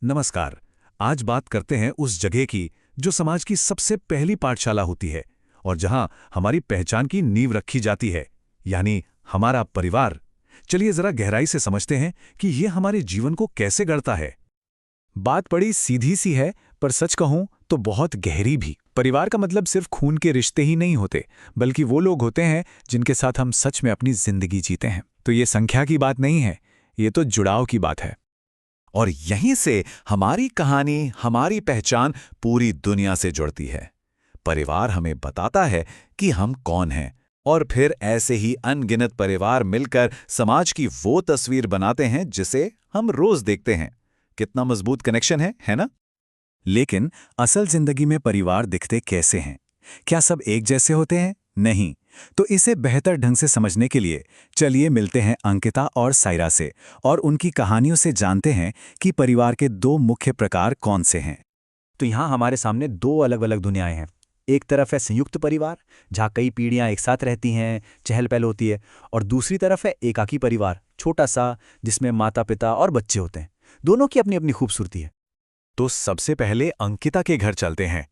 नमस्कार। आज बात करते हैं उस जगह की जो समाज की सबसे पहली पाठशाला होती है और जहां हमारी पहचान की नींव रखी जाती है, यानी हमारा परिवार। चलिए जरा गहराई से समझते हैं कि ये हमारे जीवन को कैसे गढ़ता है। बात बड़ी सीधी सी है, पर सच कहूं तो बहुत गहरी भी। परिवार का मतलब सिर्फ खून के रिश्ते ही नहीं होते, बल्कि वो लोग होते हैं जिनके साथ हम सच में अपनी जिंदगी जीते हैं। तो ये संख्या की बात नहीं है, ये तो जुड़ाव की बात है। और यहीं से हमारी कहानी, हमारी पहचान पूरी दुनिया से जुड़ती है। परिवार हमें बताता है कि हम कौन हैं, और फिर ऐसे ही अनगिनत परिवार मिलकर समाज की वो तस्वीर बनाते हैं जिसे हम रोज देखते हैं। कितना मजबूत कनेक्शन है ना? लेकिन असल जिंदगी में परिवार दिखते कैसे हैं? क्या सब एक जैसे होते हैं? नहीं। तो इसे बेहतर ढंग से समझने के लिए चलिए मिलते हैं अंकिता और सायरा से और उनकी कहानियों से जानते हैं कि परिवार के दो मुख्य प्रकार कौन से हैं। तो यहाँ हमारे सामने दो अलग अलग दुनियाएं हैं। एक तरफ है संयुक्त परिवार, जहाँ कई पीढ़ियां एक साथ रहती हैं, चहल पहल होती है। और दूसरी तरफ है एकाकी परिवार, छोटा सा, जिसमें माता पिता और बच्चे होते हैं। दोनों की अपनी अपनी खूबसूरती है। तो सबसे पहले अंकिता के घर चलते हैं।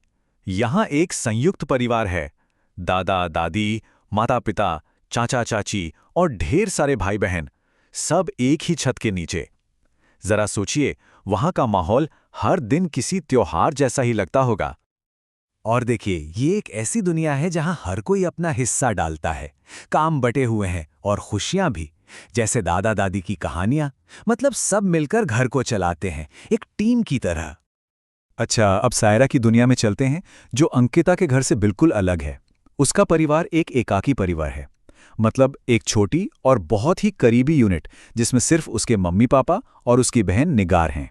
यहाँ एक संयुक्त परिवार है। दादा दादी, माता पिता, चाचा चाची और ढेर सारे भाई बहन, सब एक ही छत के नीचे। जरा सोचिए, वहां का माहौल हर दिन किसी त्योहार जैसा ही लगता होगा। और देखिए, ये एक ऐसी दुनिया है जहां हर कोई अपना हिस्सा डालता है। काम बटे हुए हैं और खुशियां भी, जैसे दादा दादी की कहानियां। मतलब सब मिलकर घर को चलाते हैं, एक टीम की तरह। अच्छा, अब सायरा की दुनिया में चलते हैं, जो अंकिता के घर से बिल्कुल अलग है। उसका परिवार एक एकाकी परिवार है। मतलब एक छोटी और बहुत ही करीबी यूनिट, जिसमें सिर्फ उसके मम्मी पापा और उसकी बहन निगार हैं।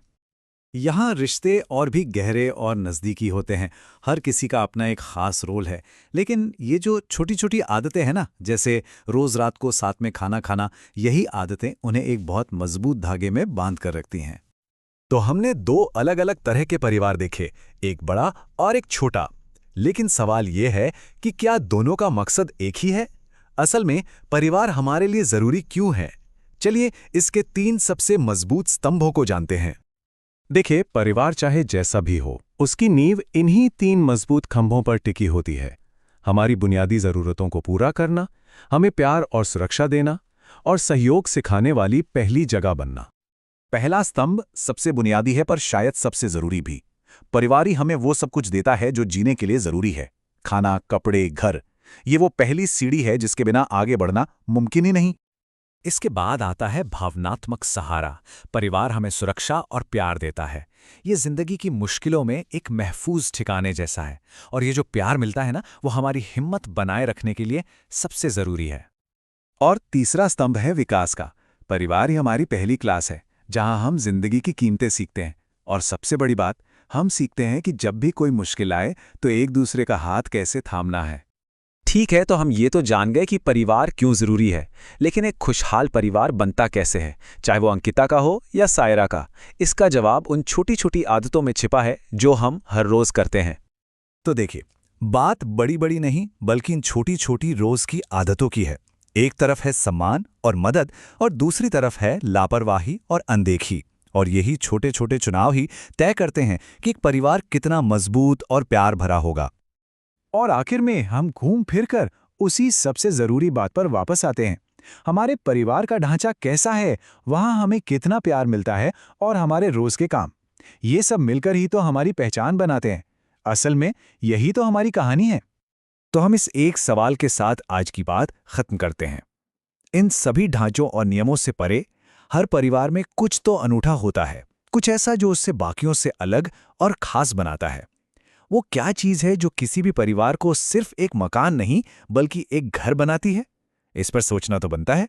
यहाँ रिश्ते और भी गहरे और नज़दीकी होते हैं। हर किसी का अपना एक ख़ास रोल है। लेकिन ये जो छोटी छोटी आदतें हैं ना, जैसे रोज़ रात को साथ में खाना खाना, यही आदतें उन्हें एक बहुत मजबूत धागे में बांध कर रखती हैं। तो हमने दो अलग अलग तरह के परिवार देखे, एक बड़ा और एक छोटा। लेकिन सवाल यह है कि क्या दोनों का मकसद एक ही है? असल में परिवार हमारे लिए जरूरी क्यों है? चलिए इसके 3 सबसे मजबूत स्तंभों को जानते हैं। देखिए, परिवार चाहे जैसा भी हो, उसकी नींव इन्हीं 3 मजबूत खंभों पर टिकी होती है। हमारी बुनियादी जरूरतों को पूरा करना, हमें प्यार और सुरक्षा देना, और सहयोग सिखाने वाली पहली जगह बनना। पहला स्तंभ सबसे बुनियादी है, पर शायद सबसे जरूरी भी। परिवार ही हमें वो सब कुछ देता है जो जीने के लिए जरूरी है। खाना, कपड़े, घर। ये वो पहली सीढ़ी है जिसके बिना आगे बढ़ना मुमकिन ही नहीं। इसके बाद आता है भावनात्मक सहारा। परिवार हमें सुरक्षा और प्यार देता है। ये जिंदगी की मुश्किलों में एक महफूज ठिकाने जैसा है। और ये जो प्यार मिलता है ना, वो हमारी हिम्मत बनाए रखने के लिए सबसे जरूरी है। और तीसरा स्तंभ है विकास का। परिवार ही हमारी पहली क्लास है, जहां हम जिंदगी की कीमतें सीखते हैं। और सबसे बड़ी बात, हम सीखते हैं कि जब भी कोई मुश्किल आए तो एक दूसरे का हाथ कैसे थामना है। ठीक है, तो हम ये तो जान गए कि परिवार क्यों जरूरी है। लेकिन एक खुशहाल परिवार बनता कैसे है, चाहे वो अंकिता का हो या सायरा का? इसका जवाब उन छोटी छोटी आदतों में छिपा है जो हम हर रोज करते हैं। तो देखिए, बात बड़ी बड़ी नहीं, बल्कि इन छोटी छोटी रोज की आदतों की है। एक तरफ है सम्मान और मदद, और दूसरी तरफ है लापरवाही और अनदेखी। और यही छोटे छोटे चुनाव ही तय करते हैं कि एक परिवार कितना मजबूत और प्यार भरा होगा। और आखिर में हम घूम फिर कर उसी सबसे जरूरी बात पर वापस आते हैं। हमारे परिवार का ढांचा कैसा है, वहां हमें कितना प्यार मिलता है, और हमारे रोज के काम। ये सब मिलकर ही तो हमारी पहचान बनाते हैं। असल में यही तो हमारी कहानी है। तो हम इस एक सवाल के साथ आज की बात खत्म करते हैं। इन सभी ढांचों और नियमों से परे, हर परिवार में कुछ तो अनूठा होता है, कुछ ऐसा जो उससे बाकियों से अलग और खास बनाता है। वो क्या चीज है जो किसी भी परिवार को सिर्फ एक मकान नहीं, बल्कि एक घर बनाती है? इस पर सोचना तो बनता है।